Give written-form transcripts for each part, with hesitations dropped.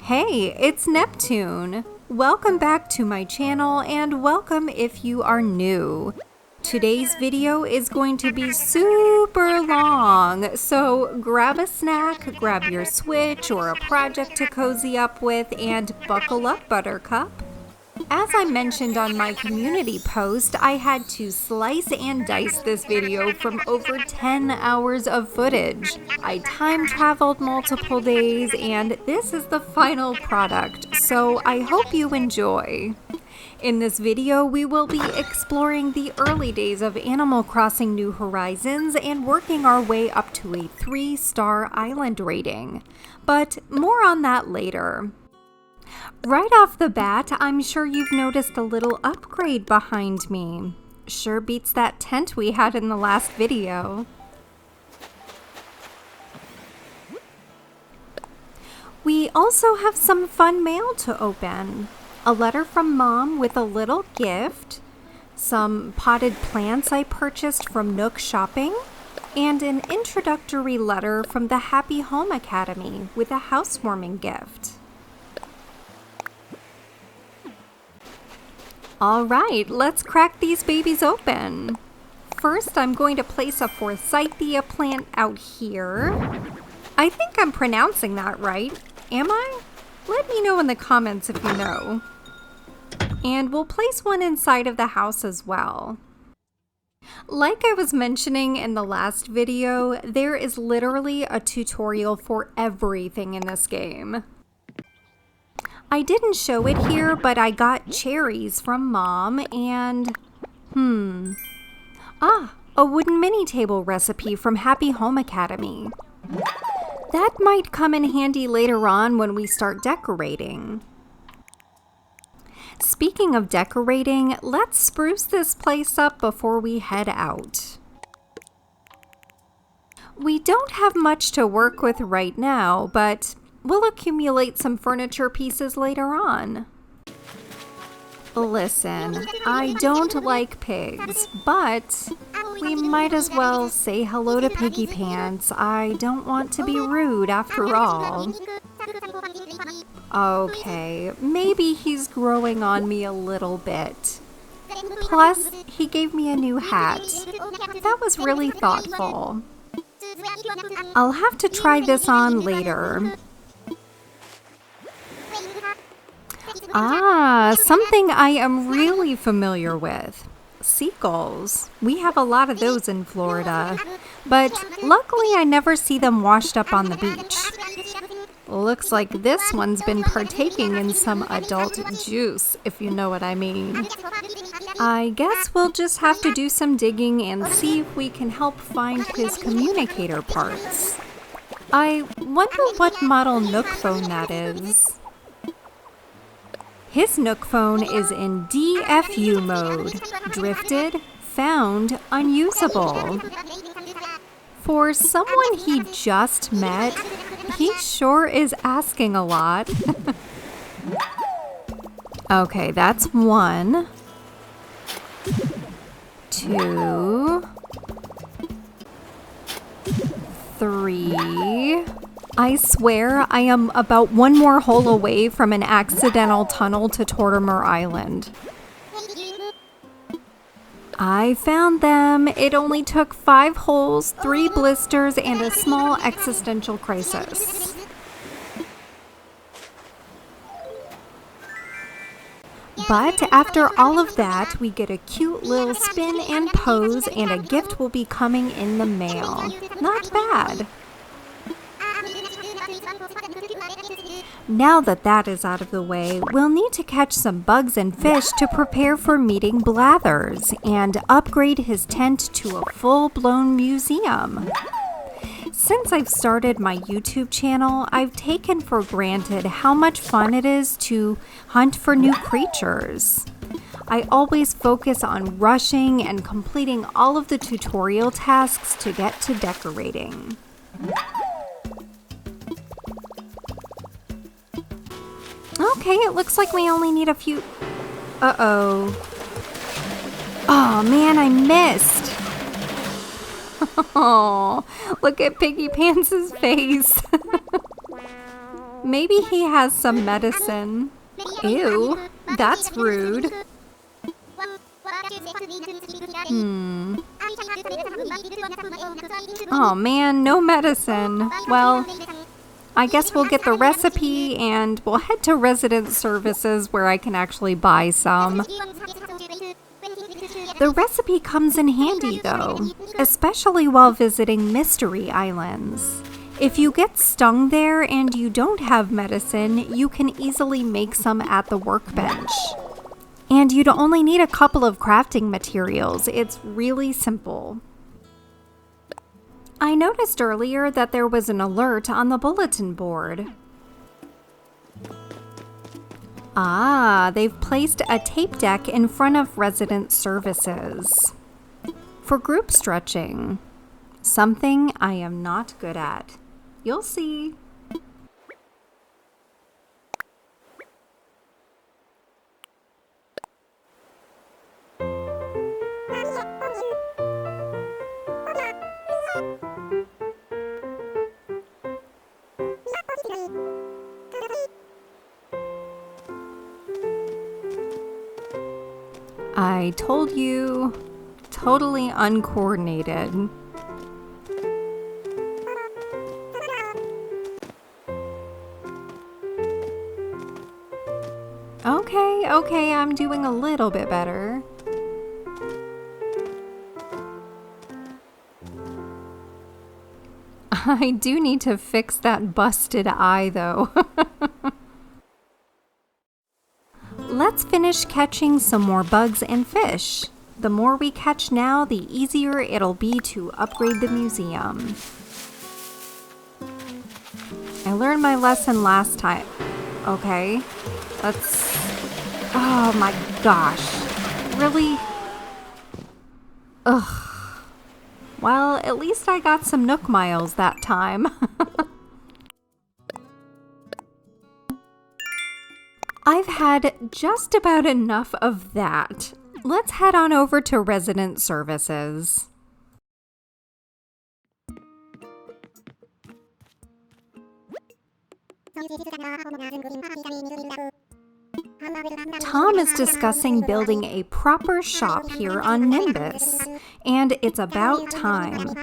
Hey, it's Neptune. Welcome back to my channel and welcome if you are new. Today's video is going to be super long, so grab a snack, grab your Switch or a project to cozy up with, and buckle up, Buttercup. As I mentioned on my community post, I had to slice and dice this video from over 10 hours of footage. I time traveled multiple days, and this is the final product, so I hope you enjoy. In this video, we will be exploring the early days of Animal Crossing New Horizons and working our way up to a 3-star island rating. But more on that later. Right off the bat, I'm sure you've noticed a little upgrade behind me. Sure beats that tent we had in the last video. We also have some fun mail to open. A letter from Mom with a little gift, some potted plants I purchased from Nook Shopping, and an introductory letter from the Happy Home Academy with a housewarming gift. Alright, let's crack these babies open. First, I'm going to place a forsythia plant out here. I think I'm pronouncing that right. Am I? Let me know in the comments if you know. And we'll place one inside of the house as well. Like I was mentioning in the last video, there is literally a tutorial for everything in this game. I didn't show it here, but I got cherries from Mom and... a wooden mini table recipe from Happy Home Academy. That might come in handy later on when we start decorating. Speaking of decorating, let's spruce this place up before we head out. We don't have much to work with right now, but we'll accumulate some furniture pieces later on. Listen, I don't like pigs, but we might as well say hello to Piggy Pants. I don't want to be rude after all. Okay, maybe he's growing on me a little bit. Plus, he gave me a new hat. That was really thoughtful. I'll have to try this on later. Something I am really familiar with. Seagulls. We have a lot of those in Florida, but luckily I never see them washed up on the beach. Looks like this one's been partaking in some adult juice, if you know what I mean. I guess we'll just have to do some digging and see if we can help find his communicator parts. I wonder what model Nook phone that is. His Nook phone is in DFU mode, drifted, found, unusable. For someone he just met, he sure is asking a lot. Okay, that's 1, 2, 3. I swear I am about one more hole away from an accidental tunnel to Tortimer Island. I found them. It only took 5 holes, 3 blisters, and a small existential crisis. But after all of that, we get a cute little spin and pose, and a gift will be coming in the mail. Not bad. Now that that is out of the way, we'll need to catch some bugs and fish to prepare for meeting Blathers and upgrade his tent to a full-blown museum. Since I've started my YouTube channel, I've taken for granted how much fun it is to hunt for new creatures. I always focus on rushing and completing all of the tutorial tasks to get to decorating. Okay, it looks like we only need a few... Uh-oh. Oh, man, I missed. Oh, look at Piggy Pants' face. Maybe he has some medicine. Ew, that's rude. Oh man, no medicine. Well, I guess we'll get the recipe and we'll head to resident services where I can actually buy some. The recipe comes in handy though, especially while visiting mystery islands. If you get stung there and you don't have medicine, you can easily make some at the workbench. And you'd only need a couple of crafting materials. It's really simple. I noticed earlier that there was an alert on the bulletin board. Ah, they've placed a tape deck in front of resident services for group stretching. Something I am not good at. You'll see. I told you, totally uncoordinated. Okay, I'm doing a little bit better. I do need to fix that busted eye, though. Let's finish catching some more bugs and fish. The more we catch now, the easier it'll be to upgrade the museum. I learned my lesson last time. Okay, let's... Oh my gosh. Really? Ugh. Well, at least I got some Nook Miles that time. I've had just about enough of that. Let's head on over to resident services. Tom is discussing building a proper shop here on Nimbus, and it's about time.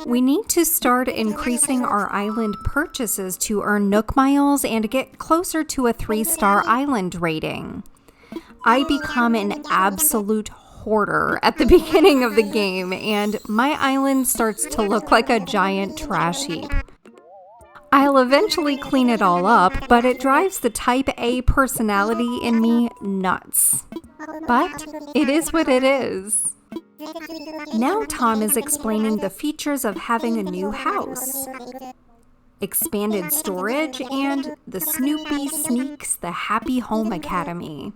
We need to start increasing our island purchases to earn Nook Miles and get closer to a 3-star island rating. I become an absolute hoarder at the beginning of the game, and my island starts to look like a giant trash heap. I'll eventually clean it all up, but it drives the type A personality in me nuts. But it is what it is. Now Tom is explaining the features of having a new house. Expanded storage and the Snoopy Sneaks the Happy Home Academy.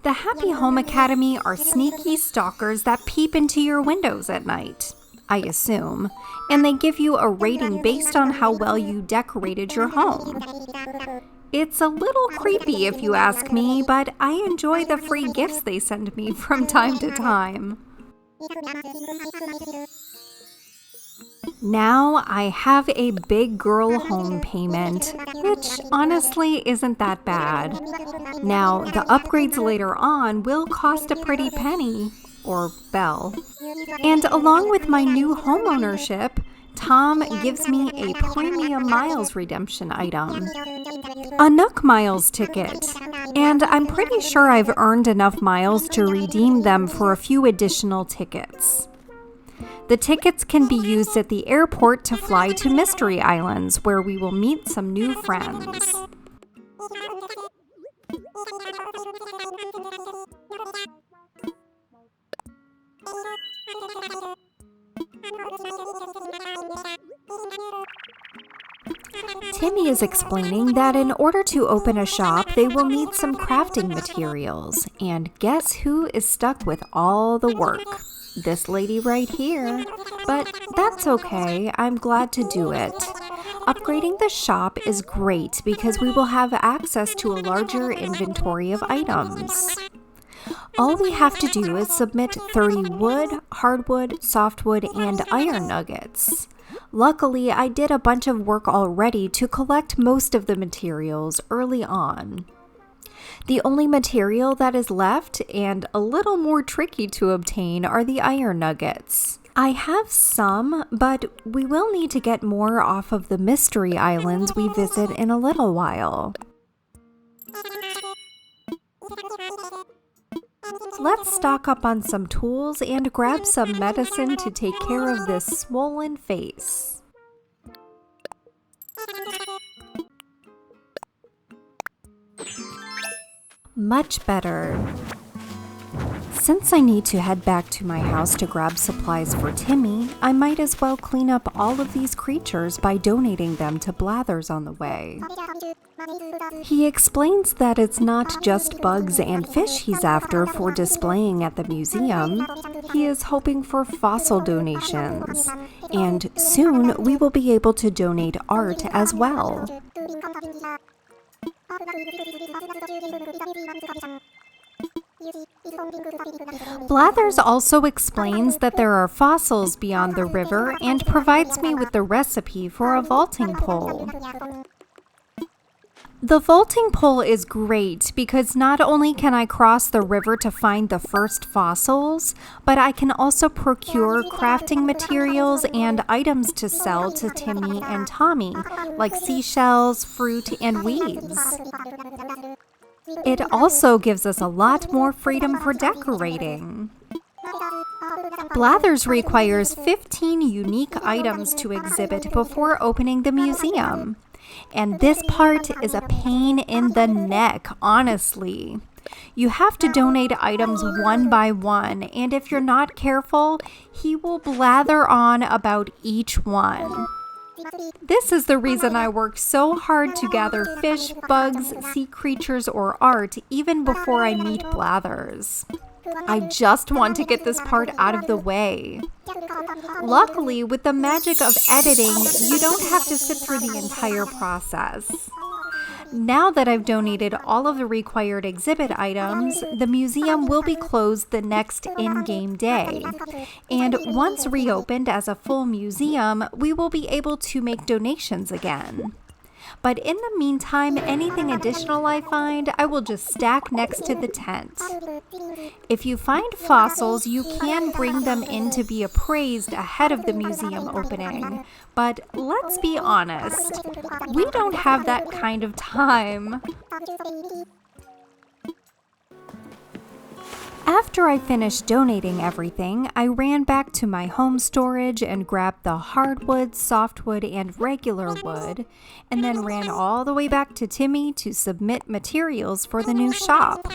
The Happy Home Academy are sneaky stalkers that peep into your windows at night, I assume, and they give you a rating based on how well you decorated your home. It's a little creepy if you ask me, but I enjoy the free gifts they send me from time to time. Now I have a big girl home payment, which honestly isn't that bad. Now the upgrades later on will cost a pretty penny, or bell. And along with my new home ownership, Tom gives me a premium miles redemption item. A Nook Miles ticket. And I'm pretty sure I've earned enough miles to redeem them for a few additional tickets. The tickets can be used at the airport to fly to Mystery Islands, where we will meet some new friends. Timmy is explaining that in order to open a shop, they will need some crafting materials. And guess who is stuck with all the work? This lady right here. But that's okay, I'm glad to do it. Upgrading the shop is great because we will have access to a larger inventory of items. All we have to do is submit 30 wood, hardwood, softwood, and iron nuggets. Luckily, I did a bunch of work already to collect most of the materials early on. The only material that is left, and a little more tricky to obtain, are the iron nuggets. I have some, but we will need to get more off of the mystery islands we visit in a little while. Let's stock up on some tools and grab some medicine to take care of this swollen face. Much better. Since I need to head back to my house to grab supplies for Timmy, I might as well clean up all of these creatures by donating them to Blathers on the way. He explains that it's not just bugs and fish he's after for displaying at the museum. He is hoping for fossil donations, and soon we will be able to donate art as well. Blathers also explains that there are fossils beyond the river and provides me with the recipe for a vaulting pole. The vaulting pole is great because not only can I cross the river to find the first fossils, but I can also procure crafting materials and items to sell to Timmy and Tommy, like seashells, fruit, and weeds. It also gives us a lot more freedom for decorating. Blathers requires 15 unique items to exhibit before opening the museum. And this part is a pain in the neck, honestly. You have to donate items one by one, and if you're not careful, he will blather on about each one. This is the reason I work so hard to gather fish, bugs, sea creatures, or art even before I meet Blathers. I just want to get this part out of the way. Luckily, with the magic of editing, you don't have to sit through the entire process. Now that I've donated all of the required exhibit items, the museum will be closed the next in-game day. And once reopened as a full museum, we will be able to make donations again. But in the meantime, anything additional I find, I will just stack next to the tent. If you find fossils, you can bring them in to be appraised ahead of the museum opening. But let's be honest, we don't have that kind of time. After I finished donating everything, I ran back to my home storage and grabbed the hardwood, softwood, and regular wood, and then ran all the way back to Timmy to submit materials for the new shop.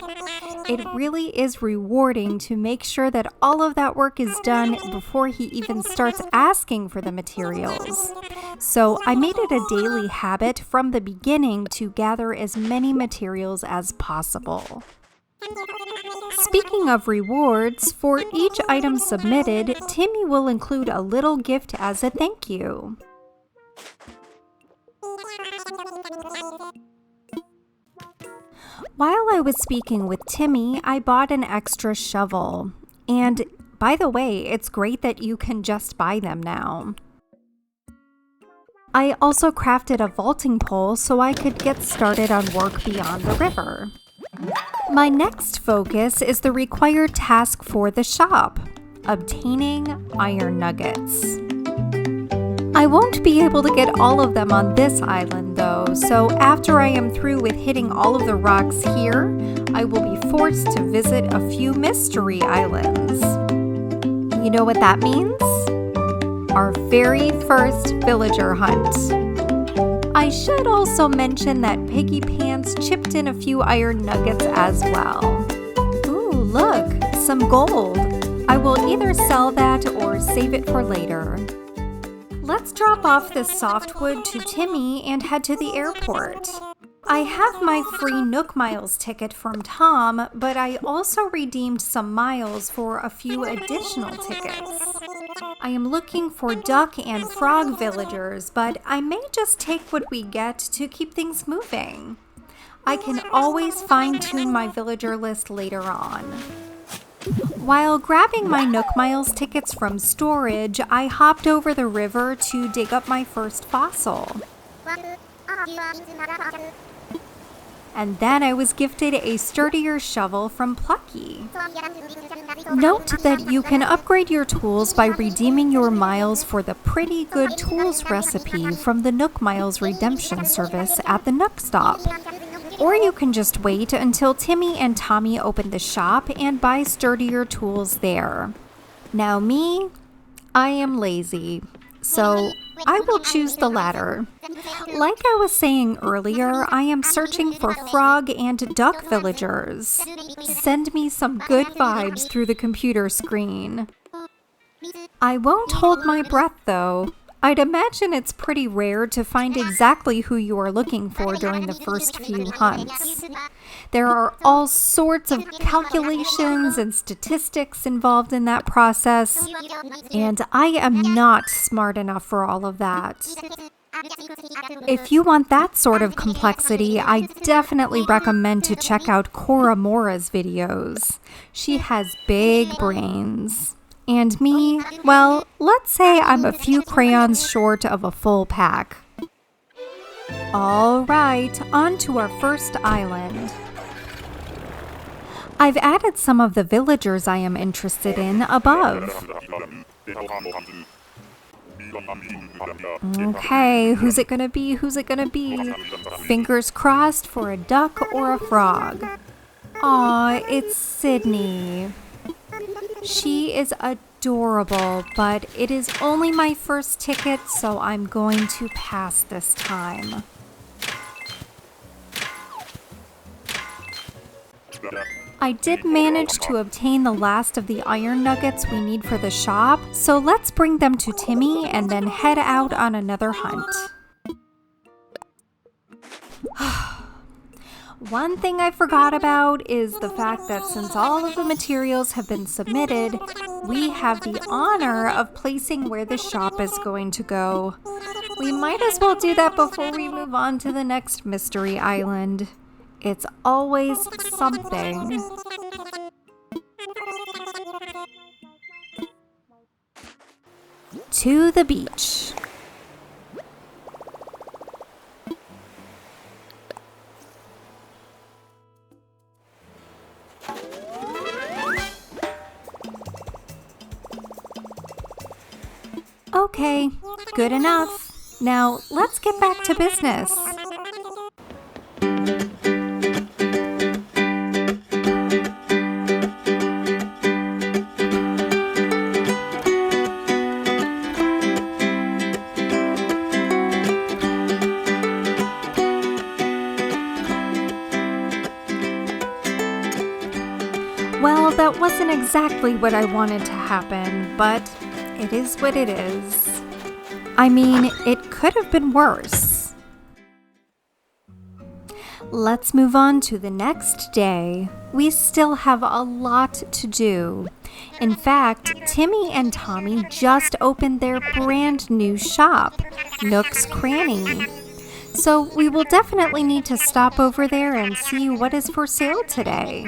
It really is rewarding to make sure that all of that work is done before he even starts asking for the materials. So I made it a daily habit from the beginning to gather as many materials as possible. Speaking of rewards, for each item submitted, Timmy will include a little gift as a thank you. While I was speaking with Timmy, I bought an extra shovel. And by the way, it's great that you can just buy them now. I also crafted a vaulting pole so I could get started on work beyond the river. My next focus is the required task for the shop, obtaining iron nuggets. I won't be able to get all of them on this island though, so after I am through with hitting all of the rocks here, I will be forced to visit a few mystery islands. You know what that means? Our very first villager hunt. I should also mention that Piggy Pants chipped in a few iron nuggets as well. Ooh, look, some gold. I will either sell that or save it for later. Let's drop off this softwood to Timmy and head to the airport. I have my free Nook Miles ticket from Tom, but I also redeemed some miles for a few additional tickets. I am looking for duck and frog villagers, but I may just take what we get to keep things moving. I can always fine-tune my villager list later on. While grabbing my Nook Miles tickets from storage, I hopped over the river to dig up my first fossil. And then I was gifted a sturdier shovel from Plucky. Note that you can upgrade your tools by redeeming your miles for the Pretty Good Tools recipe from the Nook Miles redemption service at the Nook Stop. Or you can just wait until Timmy and Tommy open the shop and buy sturdier tools there. Now me, I am lazy, so I will choose the latter. Like I was saying earlier, I am searching for frog and duck villagers. Send me some good vibes through the computer screen. I won't hold my breath though. I'd imagine it's pretty rare to find exactly who you are looking for during the first few hunts. There are all sorts of calculations and statistics involved in that process, and I am not smart enough for all of that. If you want that sort of complexity, I definitely recommend to check out Cora Mora's videos. She has big brains. And me, well, let's say I'm a few crayons short of a full pack. All right, on to our first island. I've added some of the villagers I am interested in above. Okay, who's it gonna be? Who's it gonna be? Fingers crossed for a duck or a frog. Aw, it's Sydney. She is adorable, but it is only my first ticket, so I'm going to pass this time. I did manage to obtain the last of the iron nuggets we need for the shop, so let's bring them to Timmy and then head out on another hunt. One thing I forgot about is the fact that since all of the materials have been submitted, we have the honor of placing where the shop is going to go. We might as well do that before we move on to the next mystery island. It's always something. To the beach. Okay, good enough. Now, let's get back to business. Well, that wasn't exactly what I wanted to happen, but it is what it is. I mean, it could have been worse. Let's move on to the next day. We still have a lot to do. In fact, Timmy and Tommy just opened their brand new shop, Nook's Cranny. So we will definitely need to stop over there and see what is for sale today.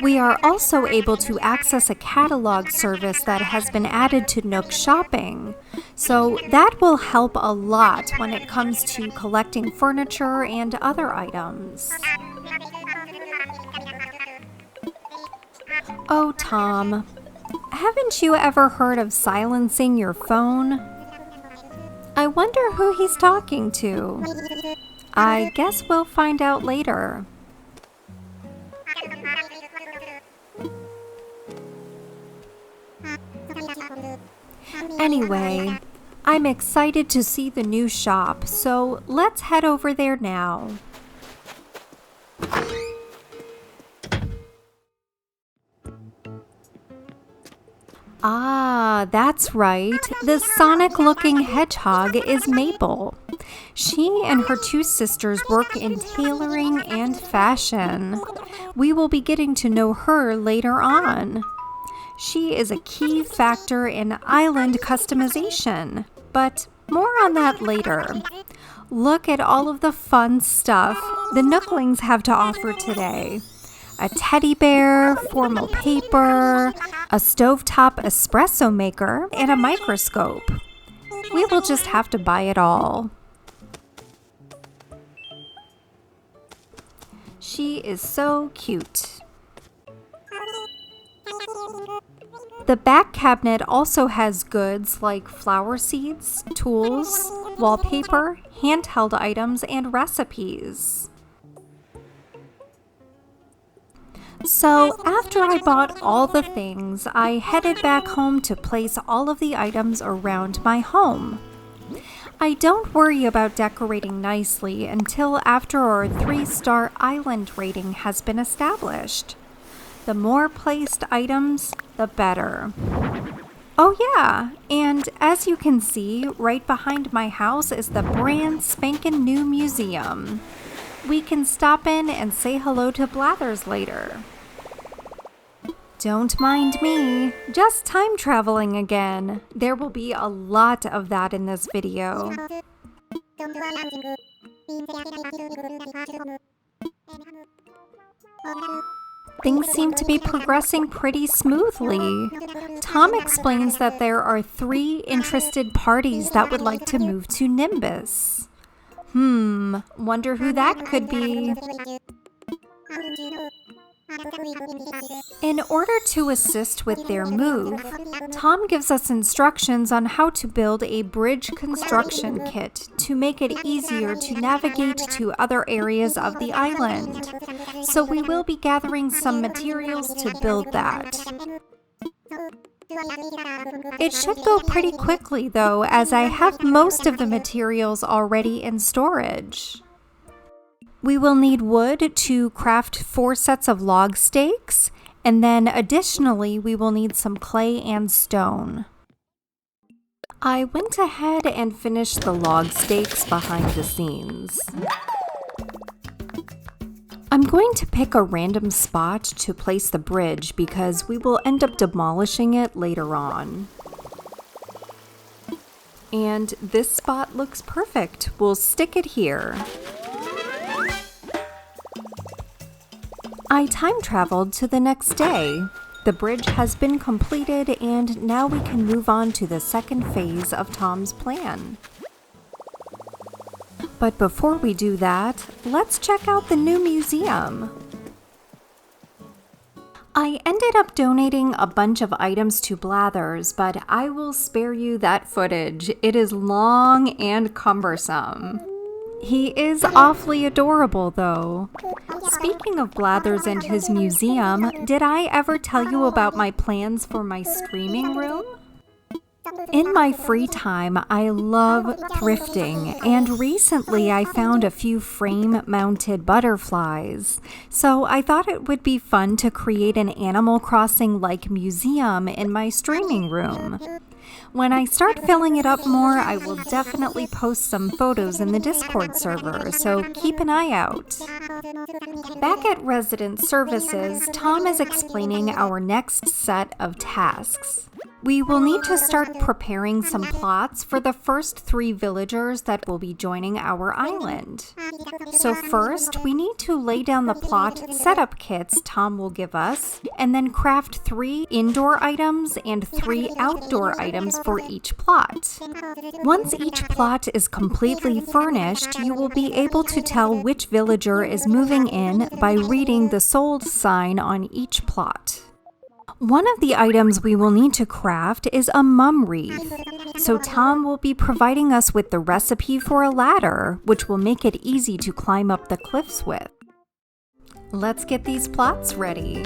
We are also able to access a catalog service that has been added to Nook Shopping, so that will help a lot when it comes to collecting furniture and other items. Oh, Tom, haven't you ever heard of silencing your phone? I wonder who he's talking to. I guess we'll find out later. Anyway, I'm excited to see the new shop, so let's head over there now. Ah, that's right. The Sonic-looking hedgehog is Maple. She and her two sisters work in tailoring and fashion. We will be getting to know her later on. She is a key factor in island customization, but more on that later. Look at all of the fun stuff the Nooklings have to offer today. A teddy bear, formal paper, a stovetop espresso maker, and a microscope. We will just have to buy it all. She is so cute. The back cabinet also has goods like flower seeds, tools, wallpaper, handheld items, and recipes. So after I bought all the things, I headed back home to place all of the items around my home. I don't worry about decorating nicely until after our 3-star island rating has been established. The more placed items, the better. Oh yeah, and as you can see, right behind my house is the brand spankin' new museum. We can stop in and say hello to Blathers later. Don't mind me, just time traveling again. There will be a lot of that in this video. Things seem to be progressing pretty smoothly. Tom explains that there are 3 interested parties that would like to move to Nimbus. Wonder who that could be. In order to assist with their move, Tom gives us instructions on how to build a bridge construction kit to make it easier to navigate to other areas of the island. So we will be gathering some materials to build that. It should go pretty quickly though, as I have most of the materials already in storage. We will need wood to craft 4 sets of log stakes, and then additionally we will need some clay and stone. I went ahead and finished the log stakes behind the scenes. I'm going to pick a random spot to place the bridge because we will end up demolishing it later on. And this spot looks perfect. We'll stick it here. I time traveled to the next day. The bridge has been completed and now we can move on to the second phase of Tom's plan. But before we do that, let's check out the new museum. I ended up donating a bunch of items to Blathers, but I will spare you that footage. It is long and cumbersome. He is awfully adorable though. Speaking of Blathers and his museum, did I ever tell you about my plans for my streaming room? In my free time, I love thrifting, and recently I found a few frame-mounted butterflies. So I thought it would be fun to create an Animal Crossing-like museum in my streaming room. When I start filling it up more, I will definitely post some photos in the Discord server, so keep an eye out. Back at Resident Services, Tom is explaining our next set of tasks. We will need to start preparing some plots for the first 3 villagers that will be joining our island. So first, we need to lay down the plot setup kits Tom will give us, and then craft 3 indoor items and 3 outdoor items for each plot. Once each plot is completely furnished, you will be able to tell which villager is moving in by reading the sold sign on each plot. One of the items we will need to craft is a mum wreath, so Tom will be providing us with the recipe for a ladder, which will make it easy to climb up the cliffs with. Let's get these plots ready.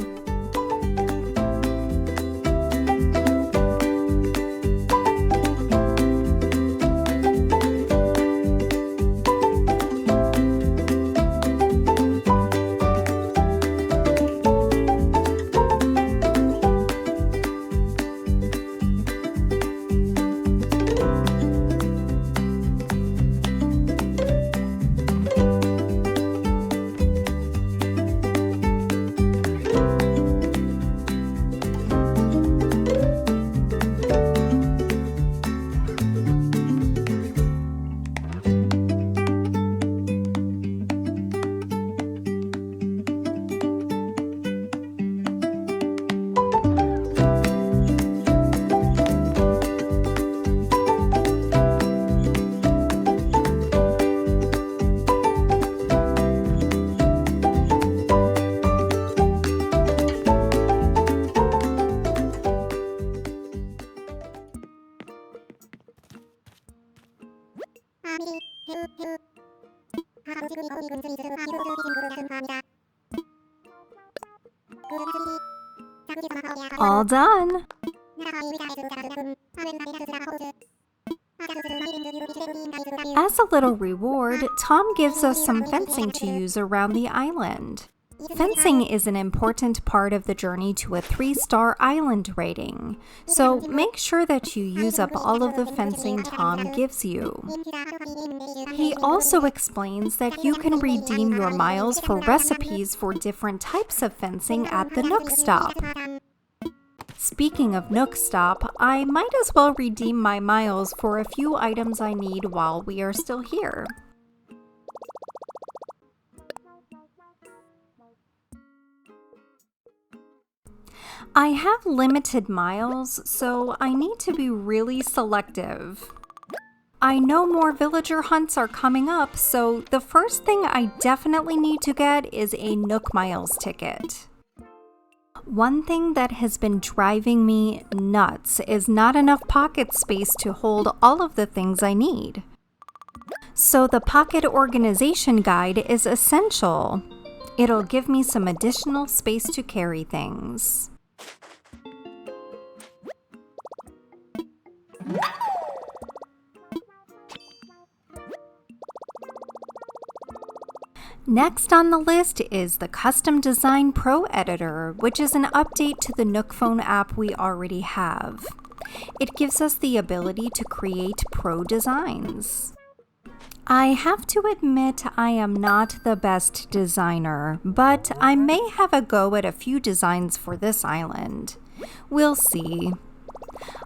All done! As a little reward, Tom gives us some fencing to use around the island. Fencing is an important part of the journey to a 3-star island rating, so make sure that you use up all of the fencing Tom gives you. He also explains that you can redeem your miles for recipes for different types of fencing at the Nook Stop. Speaking of Nook Stop, I might as well redeem my miles for a few items I need while we are still here. I have limited miles, so I need to be really selective. I know more villager hunts are coming up, so the first thing I definitely need to get is a Nook Miles ticket. One thing that has been driving me nuts is not enough pocket space to hold all of the things I need. So the pocket organization guide is essential. It'll give me some additional space to carry things. Next on the list is the Custom Design Pro Editor, which is an update to the Nook phone app we already have. It gives us the ability to create pro designs. I have to admit I am not the best designer, but I may have a go at a few designs for this island. We'll see.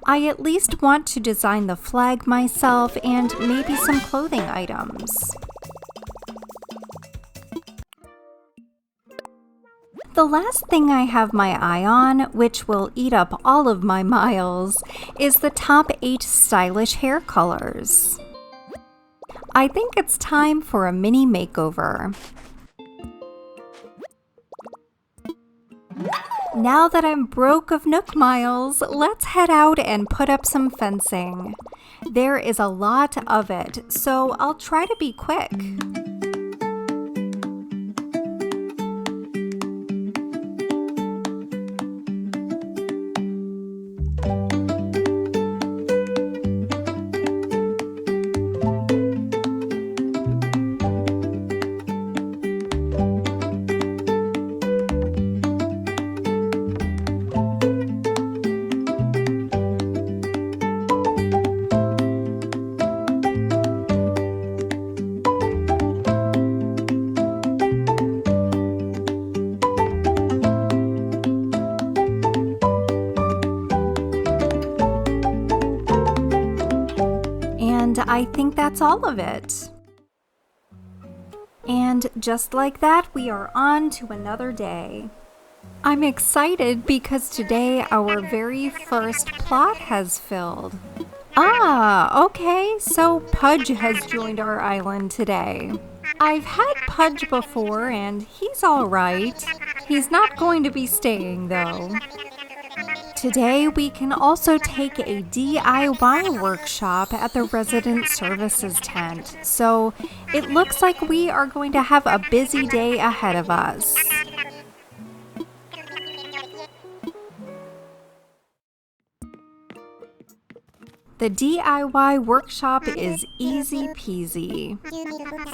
I at least want to design the flag myself and maybe some clothing items. The last thing I have my eye on, which will eat up all of my miles, is the top 8 stylish hair colors. I think it's time for a mini makeover. Now that I'm broke of Nook miles, let's head out and put up some fencing. There is a lot of it, so I'll try to be quick. I think that's all of it. And just like that, we are on to another day. I'm excited because today our very first plot has filled. Ah, okay, so Pudge has joined our island today. I've had Pudge before and he's alright. He's not going to be staying though. Today, we can also take a DIY workshop at the Resident Services tent, so it looks like we are going to have a busy day ahead of us. The DIY workshop is easy peasy.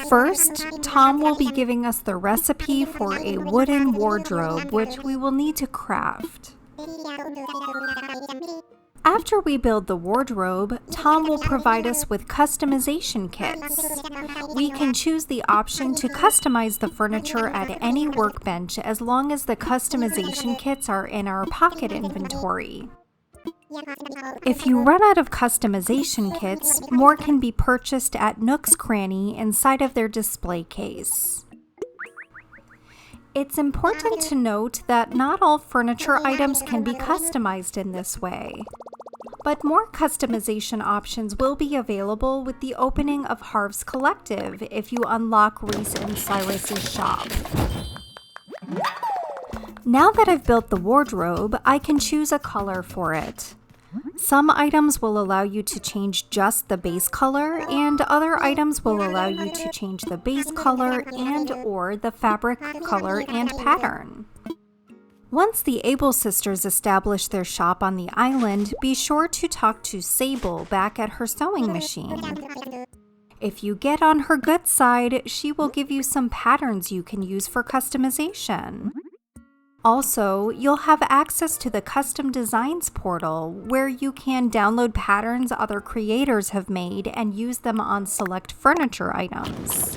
First, Tom will be giving us the recipe for a wooden wardrobe, which we will need to craft. After we build the wardrobe, Tom will provide us with customization kits. We can choose the option to customize the furniture at any workbench as long as the customization kits are in our pocket inventory. If you run out of customization kits, more can be purchased at Nook's Cranny inside of their display case. It's important to note that not all furniture items can be customized in this way, but more customization options will be available with the opening of Harv's Collective if you unlock Reese and Cyrus's shop. Now that I've built the wardrobe, I can choose a color for it. Some items will allow you to change just the base color, and other items will allow you to change the base color and/or the fabric color and pattern. Once the Able sisters establish their shop on the island, be sure to talk to Sable back at her sewing machine. If you get on her good side, she will give you some patterns you can use for customization. Also, you'll have access to the Custom Designs portal, where you can download patterns other creators have made and use them on select furniture items.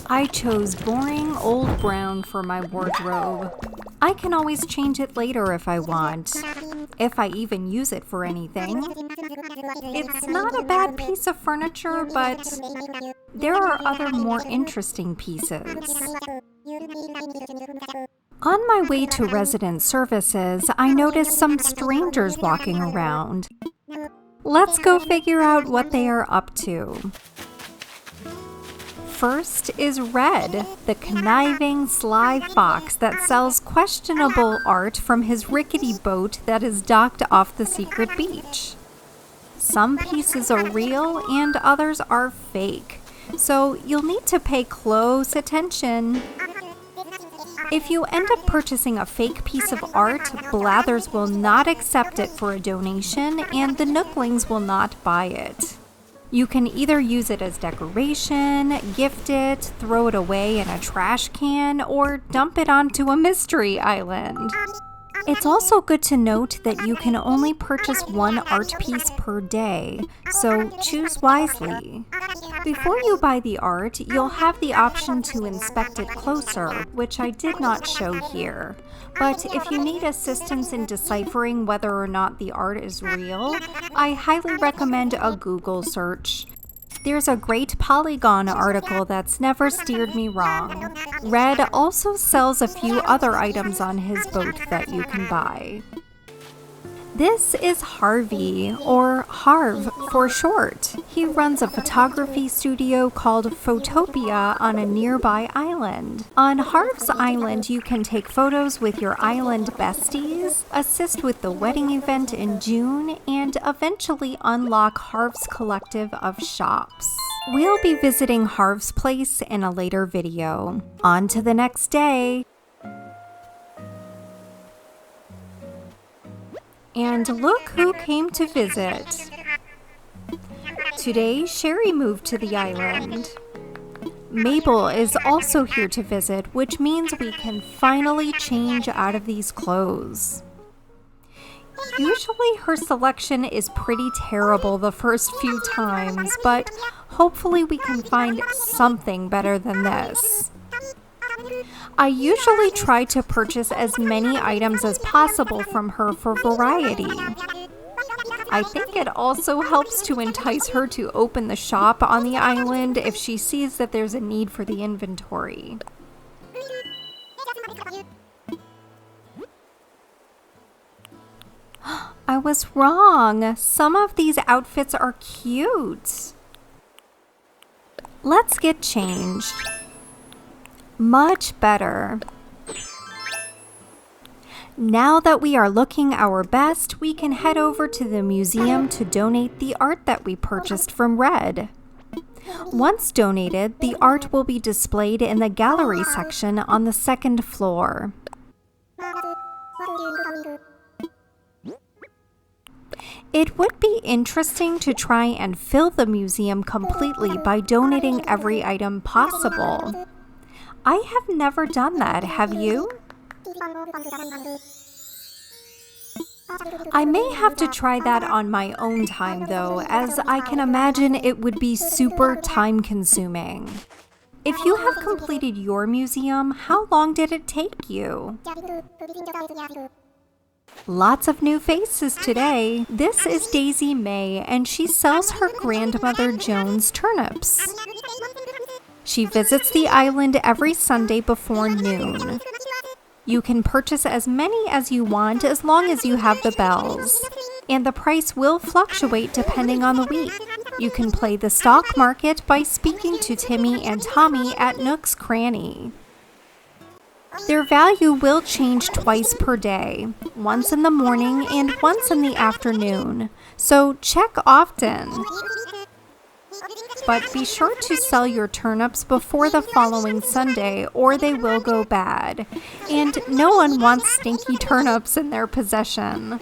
I chose boring old brown for my wardrobe. I can always change it later if I want, if I even use it for anything. It's not a bad piece of furniture, but there are other more interesting pieces. On my way to resident services, I noticed some strangers walking around. Let's go figure out what they are up to. First is Red, the conniving, sly fox that sells questionable art from his rickety boat that is docked off the secret beach. Some pieces are real and others are fake, so you'll need to pay close attention. If you end up purchasing a fake piece of art, Blathers will not accept it for a donation and the Nooklings will not buy it. You can either use it as decoration, gift it, throw it away in a trash can, or dump it onto a mystery island. It's also good to note that you can only purchase one art piece per day, so choose wisely. Before you buy the art, you'll have the option to inspect it closer, which I did not show here. But if you need assistance in deciphering whether or not the art is real, I highly recommend a Google search. There's a great Polygon article that's never steered me wrong. Red also sells a few other items on his boat that you can buy. This is Harvey, or Harv for short. He runs a photography studio called Photopia on a nearby island. On Harv's island, you can take photos with your island besties, assist with the wedding event in June, and eventually unlock Harv's collective of shops. We'll be visiting Harv's place in a later video. On to the next day. And look who came to visit. Today, Sherry moved to the island. Mabel is also here to visit, which means we can finally change out of these clothes. Usually her selection is pretty terrible the first few times, but hopefully we can find something better than this. I usually try to purchase as many items as possible from her for variety. I think it also helps to entice her to open the shop on the island if she sees that there's a need for the inventory. I was wrong. Some of these outfits are cute. Let's get changed. Much better. Now that we are looking our best, we can head over to the museum to donate the art that we purchased from Red. Once donated, the art will be displayed in the gallery section on the second floor. It would be interesting to try and fill the museum completely by donating every item possible. I have never done that, have you? I may have to try that on my own time though, as I can imagine it would be super time-consuming. If you have completed your museum, how long did it take you? Lots of new faces today. This is Daisy May, and she sells her grandmother Joan's turnips. She visits the island every Sunday before noon. You can purchase as many as you want as long as you have the bells, and the price will fluctuate depending on the week. You can play the stock market by speaking to Timmy and Tommy at Nook's Cranny. Their value will change twice per day. once in the morning and once in the afternoon, so check often. But be sure to sell your turnips before the following Sunday or they will go bad, and no one wants stinky turnips in their possession.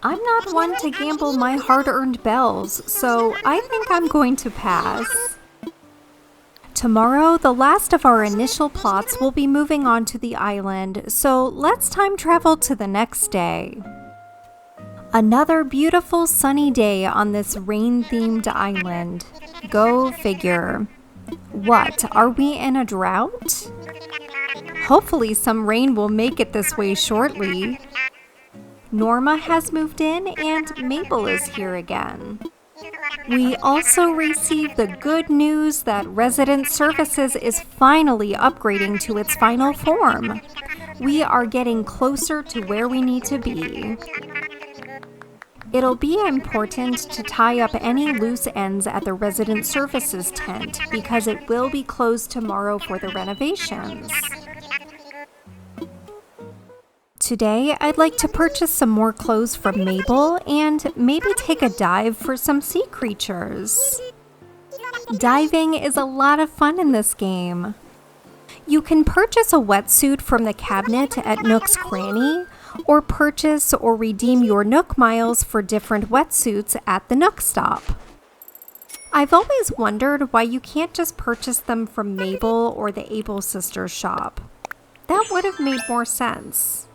I'm not one to gamble my hard-earned bells, so I think I'm going to pass. Tomorrow, the last of our initial plots will be moving on to the island, so let's time travel to the next day. Another beautiful sunny day on this rain-themed island. Go figure. What, are we in a drought? Hopefully some rain will make it this way shortly. Norma has moved in and Mabel is here again. We also received the good news that Resident Services is finally upgrading to its final form. We are getting closer to where we need to be. It'll be important to tie up any loose ends at the Resident Services tent because it will be closed tomorrow for the renovations. Today, I'd like to purchase some more clothes from Mabel and maybe take a dive for some sea creatures. Diving is a lot of fun in this game. You can purchase a wetsuit from the cabinet at Nook's Cranny, or purchase or redeem your Nook miles for different wetsuits at the Nook stop. I've always wondered why you can't just purchase them from Mabel or the Able Sisters shop. That would have made more sense.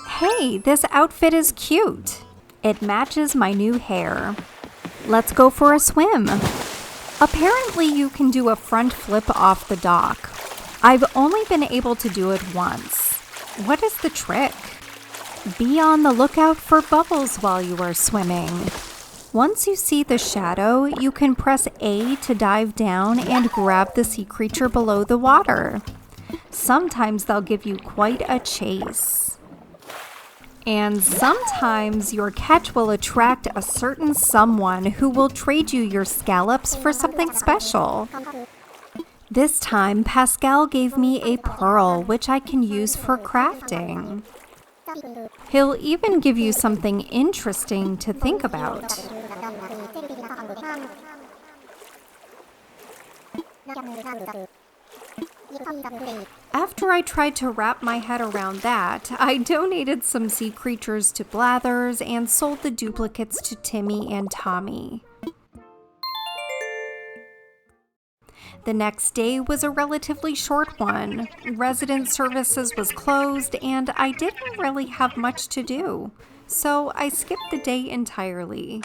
Hey, this outfit is cute. It matches my new hair. Let's go for a swim. Apparently you can do a front flip off the dock. I've only been able to do it once. What is the trick? Be on the lookout for bubbles while you are swimming. Once you see the shadow, you can press A to dive down and grab the sea creature below the water. Sometimes they'll give you quite a chase. And sometimes your catch will attract a certain someone who will trade you your scallops for something special. This time, Pascal gave me a pearl, which I can use for crafting. He'll even give you something interesting to think about. After I tried to wrap my head around that, I donated some sea creatures to Blathers and sold the duplicates to Timmy and Tommy. The next day was a relatively short one. Resident Services was closed and I didn't really have much to do, so I skipped the day entirely.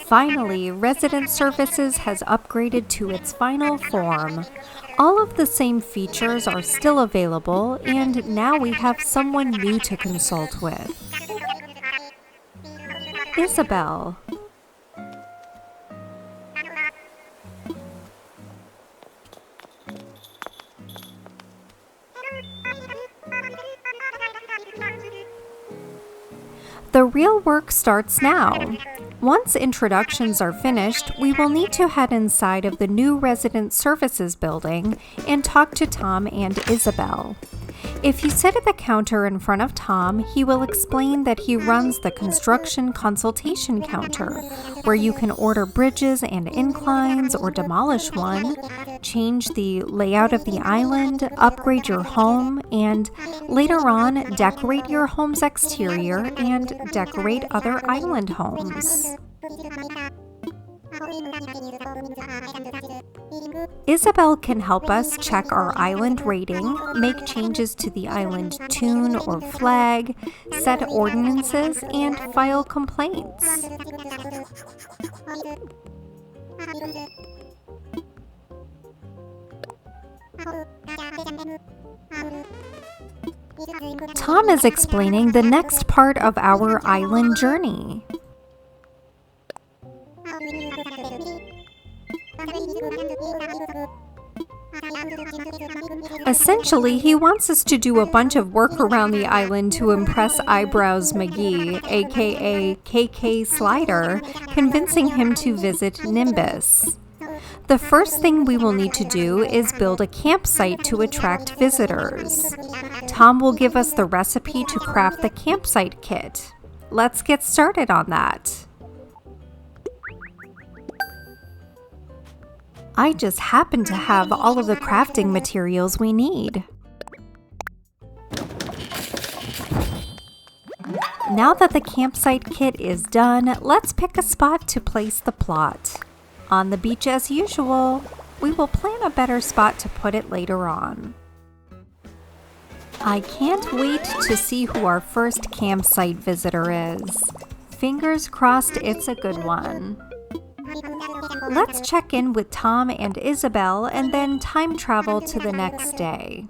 Finally, Resident Services has upgraded to its final form. All of the same features are still available, and now we have someone new to consult with. Isabel. The real work starts now. Once introductions are finished, we will need to head inside of the new Resident Services building and talk to Tom and Isabel. If you sit at the counter in front of Tom, he will explain that he runs the construction consultation counter, where you can order bridges and inclines or demolish one, change the layout of the island, upgrade your home, and later on decorate your home's exterior and decorate other island homes. Isabel can help us check our island rating, make changes to the island tune or flag, set ordinances, and file complaints. Tom is explaining the next part of our island journey. Essentially, he wants us to do a bunch of work around the island to impress Eyebrows McGee, aka KK Slider, convincing him to visit Nimbus. The first thing we will need to do is build a campsite to attract visitors. Tom will give us the recipe to craft the campsite kit. Let's get started on that. I just happen to have all of the crafting materials we need. Now that the campsite kit is done, let's pick a spot to place the plot. On the beach as usual, we will plan a better spot to put it later on. I can't wait to see who our first campsite visitor is. Fingers crossed it's a good one. Let's check in with Tom and Isabel and then time travel to the next day.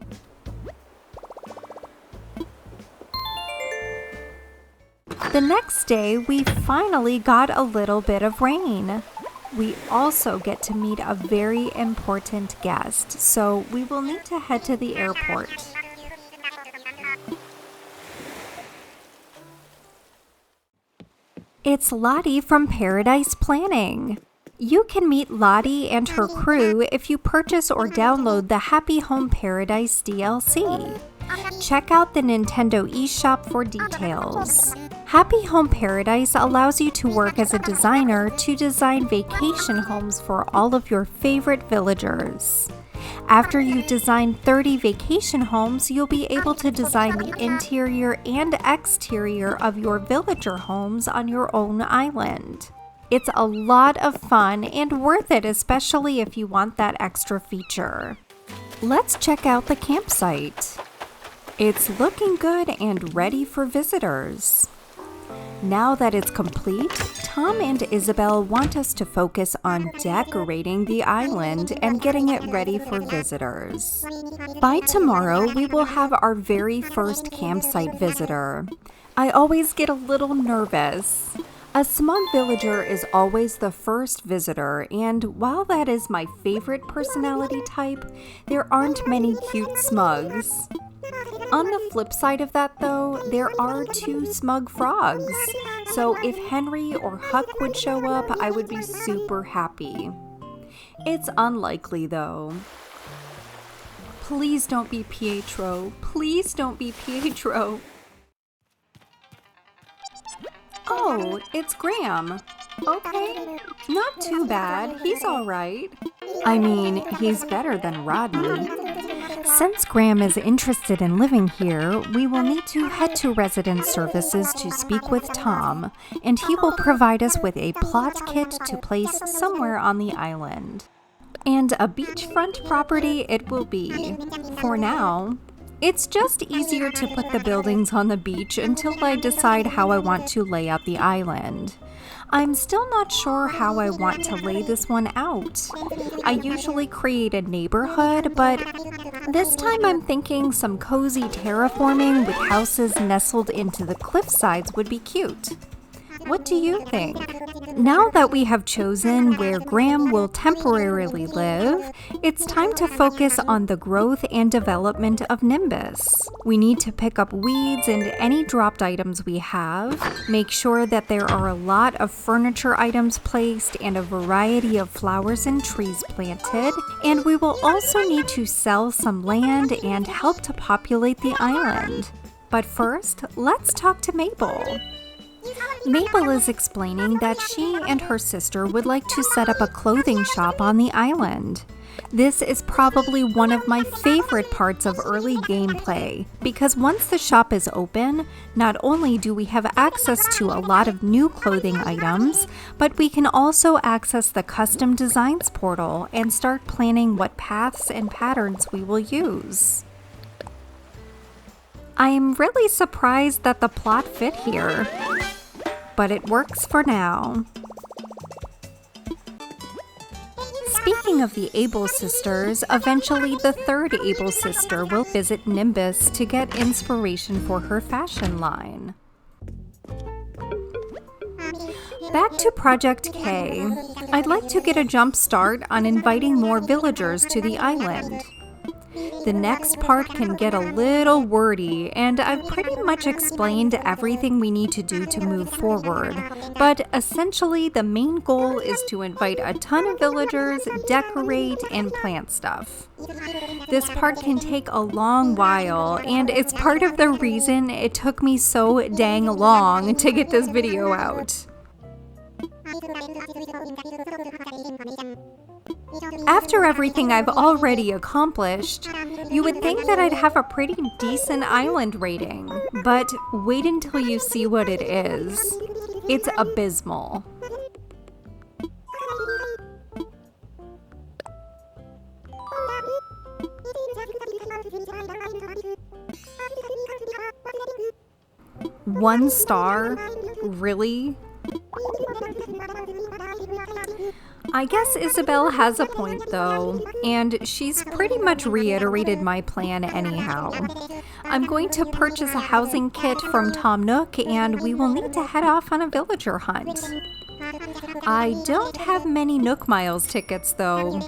The next day, we finally got a little bit of rain. We also get to meet a very important guest, so we will need to head to the airport. It's Lottie from Paradise Planning. You can meet Lottie and her crew if you purchase or download the Happy Home Paradise DLC. Check out the Nintendo eShop for details. Happy Home Paradise allows you to work as a designer to design vacation homes for all of your favorite villagers. After you've designed 30 vacation homes, you'll be able to design the interior and exterior of your villager homes on your own island. It's a lot of fun and worth it, especially if you want that extra feature. Let's check out the campsite. It's looking good and ready for visitors. Now that it's complete, Tom and Isabel want us to focus on decorating the island and getting it ready for visitors. By tomorrow, we will have our very first campsite visitor. I always get a little nervous. A smug villager is always the first visitor, and while that is my favorite personality type, there aren't many cute smugs. On the flip side of that though, there are 2 smug frogs, so if Henry or Huck would show up, I would be super happy. It's unlikely though. Please don't be Pietro. Please don't be Pietro. Oh, it's Graham. Okay, not too bad. He's alright. I mean, he's better than Rodney. Since Graham is interested in living here, we will need to head to resident services to speak with Tom, and he will provide us with a plot kit to place somewhere on the island. And a beachfront property it will be. For now, it's just easier to put the buildings on the beach until I decide how I want to lay out the island. I'm still not sure how I want to lay this one out. I usually create a neighborhood, but this time I'm thinking some cozy terraforming with houses nestled into the cliff sides would be cute. What do you think? Now that we have chosen where Graham will temporarily live, it's time to focus on the growth and development of Nimbus. We need to pick up weeds and any dropped items we have, make sure that there are a lot of furniture items placed and a variety of flowers and trees planted, and we will also need to sell some land and help to populate the island. But first, let's talk to Mabel. Mabel is explaining that she and her sister would like to set up a clothing shop on the island. This is probably one of my favorite parts of early gameplay, because once the shop is open, not only do we have access to a lot of new clothing items, but we can also access the custom designs portal and start planning what paths and patterns we will use. I am really surprised that the plot fit here, but it works for now. Speaking of the Able sisters, eventually the third Able sister will visit Nimbus to get inspiration for her fashion line. Back to Project K. I'd like to get a jump start on inviting more villagers to the island. The next part can get a little wordy, and I've pretty much explained everything we need to do to move forward. But essentially, the main goal is to invite a ton of villagers, decorate, and plant stuff. This part can take a long while, and it's part of the reason it took me so dang long to get this video out. After everything I've already accomplished, you would think that I'd have a pretty decent island rating, but wait until you see what it is. It's abysmal. One star? Really? I guess Isabel has a point though, and she's pretty much reiterated my plan anyhow. I'm going to purchase a housing kit from Tom Nook, and we will need to head off on a villager hunt. I don't have many Nook Miles tickets though.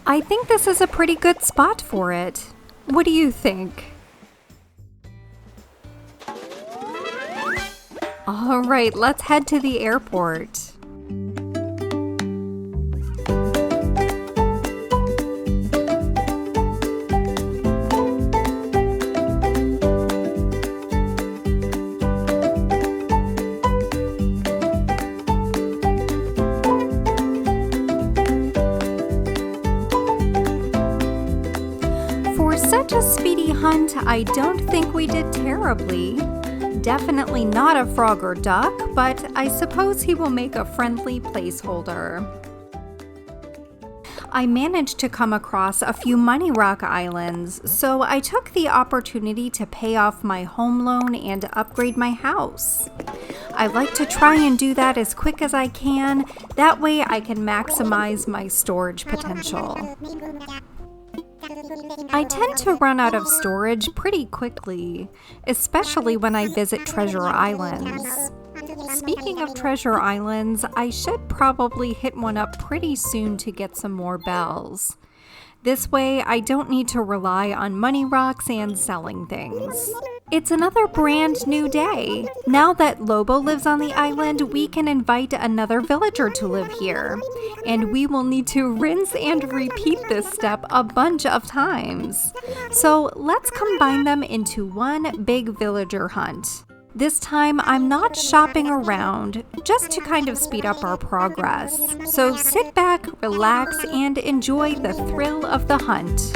I think this is a pretty good spot for it. What do you think? All right, let's head to the airport. For such a speedy hunt, I don't think we did terribly. Definitely not a frog or duck, but I suppose he will make a friendly placeholder. I managed to come across a few money rock islands, so I took the opportunity to pay off my home loan and upgrade my house. I like to try and do that as quick as I can, that way I can maximize my storage potential. I tend to run out of storage pretty quickly, especially when I visit treasure islands. Speaking of treasure islands, I should probably hit one up pretty soon to get some more bells. This way, I don't need to rely on money rocks and selling things. It's another brand new day. Now that Lobo lives on the island, we can invite another villager to live here. And we will need to rinse and repeat this step a bunch of times. So let's combine them into one big villager hunt. This time, I'm not shopping around, just to kind of speed up our progress. So sit back, relax, and enjoy the thrill of the hunt.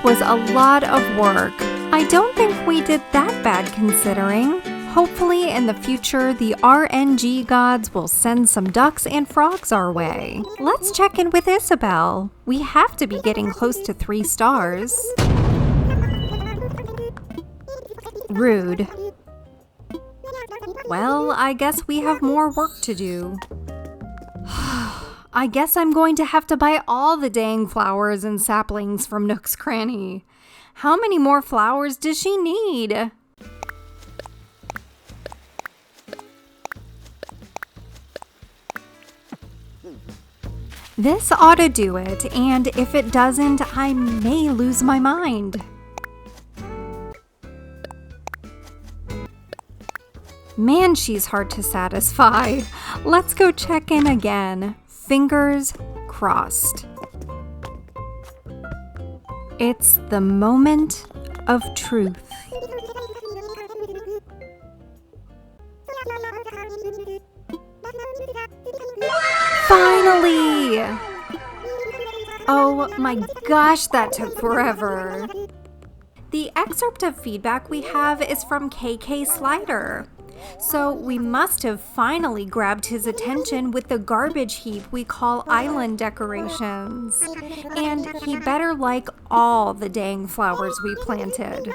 Was a lot of work. I don't think we did that bad considering. Hopefully in the future, the RNG gods will send some ducks and frogs our way. Let's check in with Isabel. We have to be getting close to 3 stars. Rude. Well, I guess we have more work to do. I guess I'm going to have to buy all the dang flowers and saplings from Nook's Cranny. How many more flowers does she need? This ought to do it, and if it doesn't, I may lose my mind. Man, she's hard to satisfy. Let's go check in again. Fingers crossed. It's the moment of truth. Finally! Oh my gosh, that took forever. The excerpt of feedback we have is from KK Slider. So we must have finally grabbed his attention with the garbage heap we call island decorations. And he better like all the dang flowers we planted.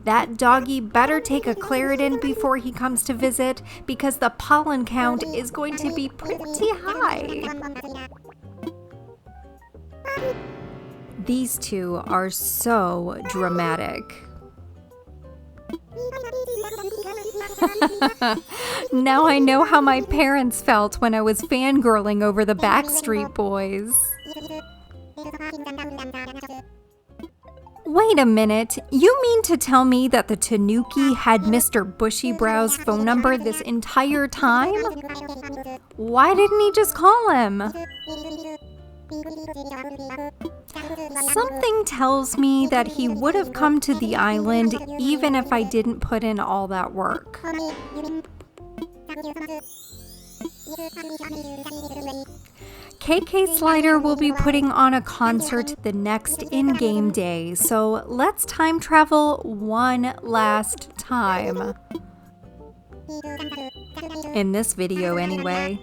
That doggy better take a Claritin before he comes to visit, because the pollen count is going to be pretty high. These two are so dramatic. Now I know how my parents felt when I was fangirling over the Backstreet Boys. Wait a minute, you mean to tell me that the Tanuki had Mr. Bushybrow's phone number this entire time? Why didn't he just call him? Something tells me that he would have come to the island even if I didn't put in all that work. KK Slider will be putting on a concert the next in-game day, so let's time travel one last time. In this video, anyway.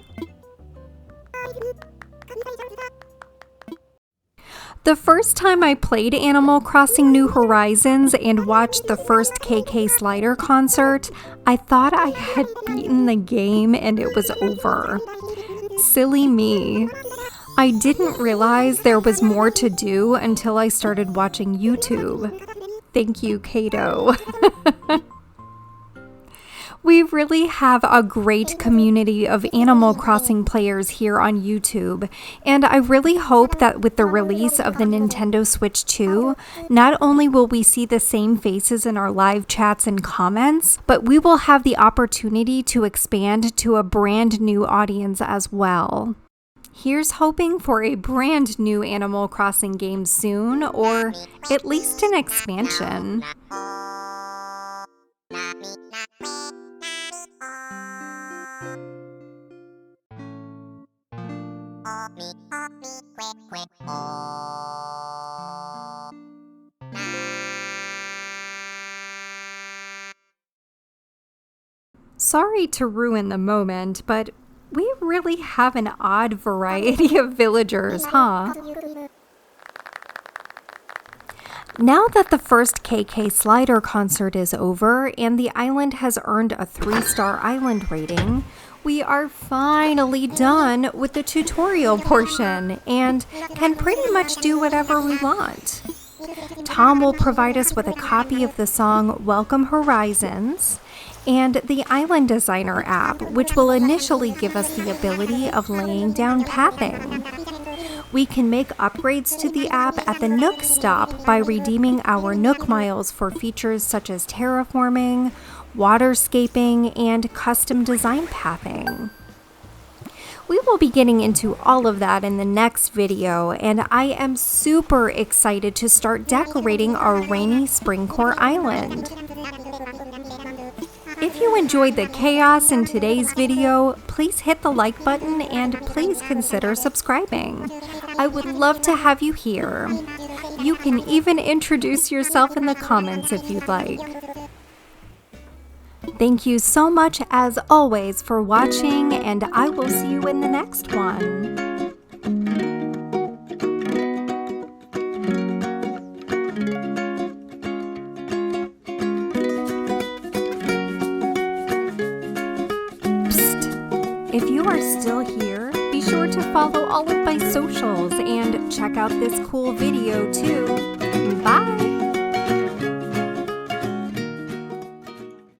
The first time I played Animal Crossing New Horizons and watched the first KK Slider concert, I thought I had beaten the game and it was over. Silly me. I didn't realize there was more to do until I started watching YouTube. Thank you, Kato. We really have a great community of Animal Crossing players here on YouTube, and I really hope that with the release of the Nintendo Switch 2, not only will we see the same faces in our live chats and comments, but we will have the opportunity to expand to a brand new audience as well. Here's hoping for a brand new Animal Crossing game soon, or at least an expansion. Sorry to ruin the moment, but we really have an odd variety of villagers, huh? Now that the first KK Slider concert is over and the island has earned a 3-star island rating, we are finally done with the tutorial portion and can pretty much do whatever we want. Tom will provide us with a copy of the song Welcome Horizons and the Island Designer app, which will initially give us the ability of laying down pathing. We can make upgrades to the app at the Nook stop by redeeming our Nook miles for features such as terraforming, waterscaping, and custom design pathing. We will be getting into all of that in the next video, and I am super excited to start decorating our rainy springcore island. If you enjoyed the chaos in today's video, please hit the like button and please consider subscribing. I would love to have you here. You can even introduce yourself in the comments if you'd like. Thank you so much as always for watching, and I will see you in the next one. If you are still here, be sure to follow all of my socials and check out this cool video too.